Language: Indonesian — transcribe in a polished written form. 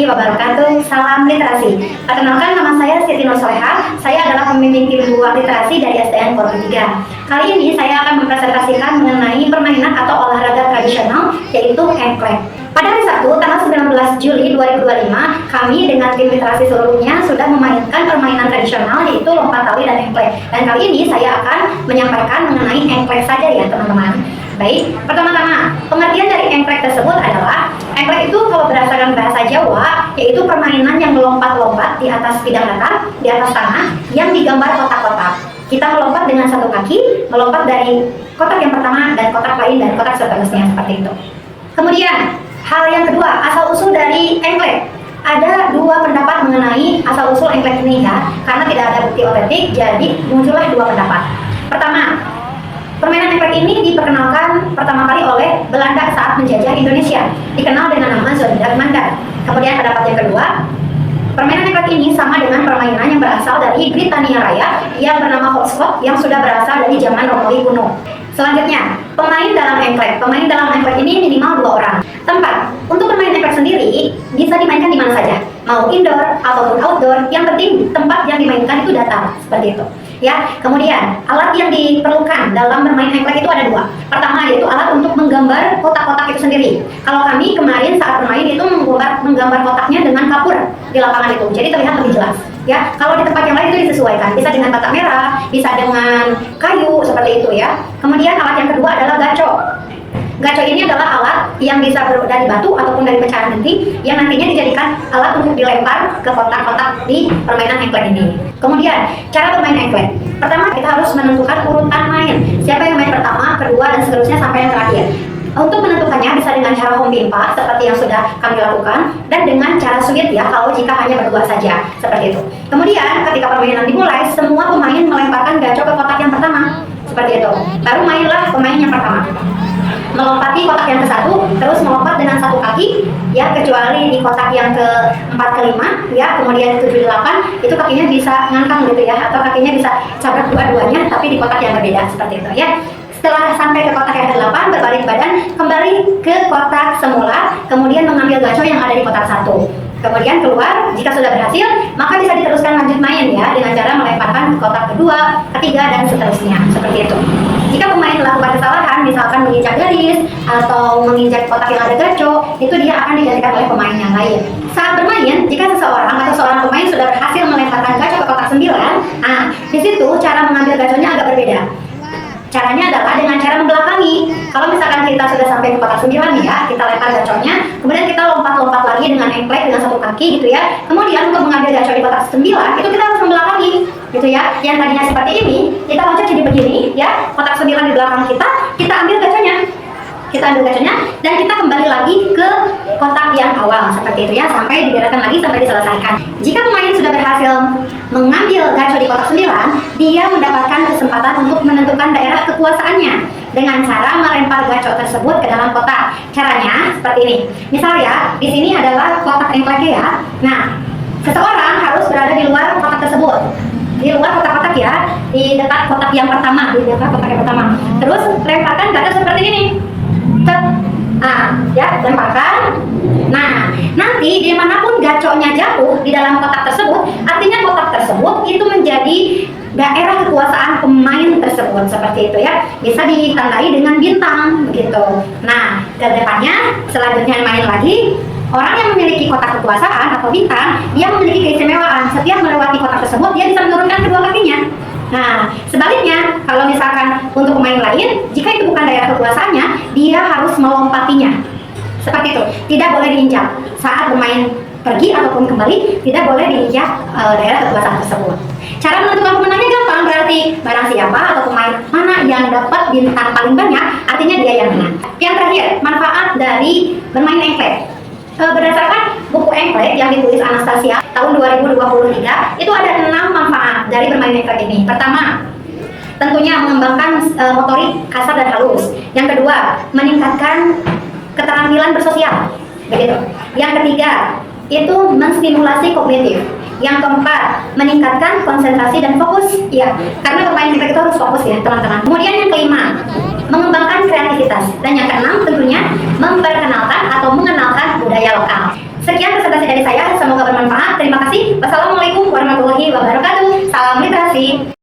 wabarakatuh. Salam literasi. Perkenalkan, nama saya Siti Nur Soleha. Saya adalah pembimbing tim 2 literasi dari SDN Polri 3. Kali ini saya akan mempresentasikan mengenai permainan atau olahraga tradisional, yaitu engklek. Pada hari Sabtu, tanggal 19 Juli 2025, kami dengan tim literasi seluruhnya sudah memainkan permainan tradisional, yaitu lompat tali dan engklek. Dan kali ini saya akan menyampaikan mengenai engklek saja ya teman-teman. Baik, pertama-tama, pengertian dari engklek tersebut adalah engklek itu kalau berdasarkan bahasa Jawa, yaitu permainan yang melompat-lompat di atas bidang datar, di atas tanah, yang digambar kotak-kotak. Kita melompat dengan satu kaki, melompat dari kotak yang pertama dan kotak lain dan kotak seterusnya seperti itu. Kemudian, hal yang kedua, asal-usul dari engklek. Ada dua pendapat mengenai asal-usul engklek ini ya, karena tidak ada bukti otentik, jadi muncullah dua pendapat. Pertama, permainan engklek ini diperkenalkan pertama kali oleh Belanda saat menjajah Indonesia, dikenal dengan nama Zondag Mandar. Kemudian pendapat yang kedua, permainan engklek ini sama dengan permainan yang berasal dari Britania Raya yang bernama hopscotch yang sudah berasal dari zaman Romawi kuno. Selanjutnya, pemain dalam engklek. Pemain dalam engklek ini minimal 2 orang. Tempat untuk bermain engklek sendiri bisa dimainkan di mana saja, mau indoor ataupun outdoor. Yang penting tempat yang dimainkan itu datar, seperti itu. Ya, kemudian alat yang diperlukan dalam bermain engklek itu ada 2. Pertama yaitu alat untuk menggambar kotak-kotak itu sendiri. Kalau kami kemarin saat bermain itu menggambar kotaknya dengan kapur di lapangan itu, jadi terlihat lebih jelas. Ya, kalau di tempat yang lain itu disesuaikan, bisa dengan kotak merah, bisa dengan kayu seperti itu ya. Kemudian alat yang kedua adalah gaco. Gaco ini adalah alat yang bisa dari batu ataupun dari pecahan genting yang nantinya dijadikan alat untuk dilempar ke kotak-kotak di permainan engklek ini. Kemudian, cara bermain engklek. Pertama, kita harus menentukan urutan main. Siapa yang main pertama, kedua, dan seterusnya sampai yang terakhir. Untuk menentukannya bisa dengan cara home pimpa seperti yang sudah kami lakukan, dan dengan cara sweet ya kalau jika hanya berdua saja seperti itu. Kemudian ketika permainan dimulai, semua pemain melemparkan gaco ke kotak yang pertama seperti itu. Baru mainlah pemain yang pertama melompati kotak yang ke-1, terus melompat dengan satu kaki ya, kecuali di kotak yang ke-4 ke-5 ya, kemudian 7 8 itu kakinya bisa ngangkang gitu ya, atau kakinya bisa cabrak dua-duanya tapi di kotak yang berbeda seperti itu ya. Setelah sampai ke kotak yang ke-8, berbalik badan kembali ke kotak semula, kemudian mengambil gaco yang ada di kotak 1. Kemudian keluar, jika sudah berhasil, maka bisa diteruskan lanjut main ya, dengan cara melemparkan ke kotak kedua, ketiga, dan seterusnya, seperti itu. Jika pemain melakukan kesalahan, misalkan menginjak garis, atau menginjak kotak yang ada gaco, itu dia akan digantikan oleh pemain yang lain. Saat bermain, jika seseorang atau seorang pemain sudah berhasil melemparkan gaco ke kotak 9, di situ cara mengambil gaconya agak berbeda. Caranya adalah dengan cara membelakangi. Kalau misalkan kita sudah sampai ke kotak 9 nih ya, kita lempar gaconya, kemudian kita lompat-lompat lagi dengan engklek dengan satu kaki gitu ya. Kemudian untuk mengambil gaco di kotak 9, itu kita harus membelakangi gitu ya. Yang tadinya seperti ini, kita loncat jadi begini ya, kotak 9 di belakang kita ambil gaconya. Kita ambil gaconya dan kita kembali lagi ke kotak yang awal seperti itu ya, sampai dibereskan lagi sampai diselesaikan. Jika pemain sudah berhasil mengambil gaco di kotak 9, dia mendapatkan kesempatan untuk menentukan daerah kekuasaannya dengan cara melempar gaco tersebut ke dalam kotak. Caranya seperti ini. Misal ya, di sini adalah kotak engkleknya ya. Nah, seseorang harus berada di luar kotak tersebut. Di luar kotak-kotak ya, di dekat kotak yang pertama, di dekat kotak yang pertama. Terus lemparkan gaco seperti ini. Ya, lemparkan. Nah, nanti dimanapun gaconya jatuh di dalam kotak tersebut, artinya kotak tersebut itu menjadi daerah kekuasaan pemain tersebut seperti itu ya. Bisa ditandai dengan bintang begitu. Nah, ke depannya selanjutnya main lagi. Orang yang memiliki kotak kekuasaan atau bintang, dia memiliki keistimewaan. Setiap melewati kotak tersebut, dia bisa menurunkan kedua kakinya. Nah, sebaliknya, kalau misalkan untuk pemain lain, jika itu bukan daerah kekuasaannya, dia harus melompatinya. Seperti itu, tidak boleh diinjak. Saat bermain pergi ataupun kembali, tidak boleh diinjak daerah kekuasaan tersebut. Cara menentukan pemenangnya gampang, berarti barang siapa atau pemain mana yang dapat bintang paling banyak, artinya dia yang menang. Yang terakhir, manfaat dari bermain engklek. Berdasarkan buku engklek yang ditulis Anastasia tahun 2023, itu ada 6 manfaat dari bermain engklek ini. Pertama, tentunya mengembangkan motorik kasar dan halus. Yang kedua, meningkatkan keterampilan bersosial. Begitu. Yang ketiga, itu menstimulasi kognitif. Yang keempat, meningkatkan konsentrasi dan fokus. Ya, karena bermain engklek itu harus fokus ya, teman-teman. Kemudian yang kelima, mengembangkan kreativitas. Dan yang keenam tentunya memperkenalkan atau mengenalkan budaya lokal. Sekian presentasi dari dari saya, semoga bermanfaat. Terima kasih. Wassalamualaikum warahmatullahi wabarakatuh. Salam literasi.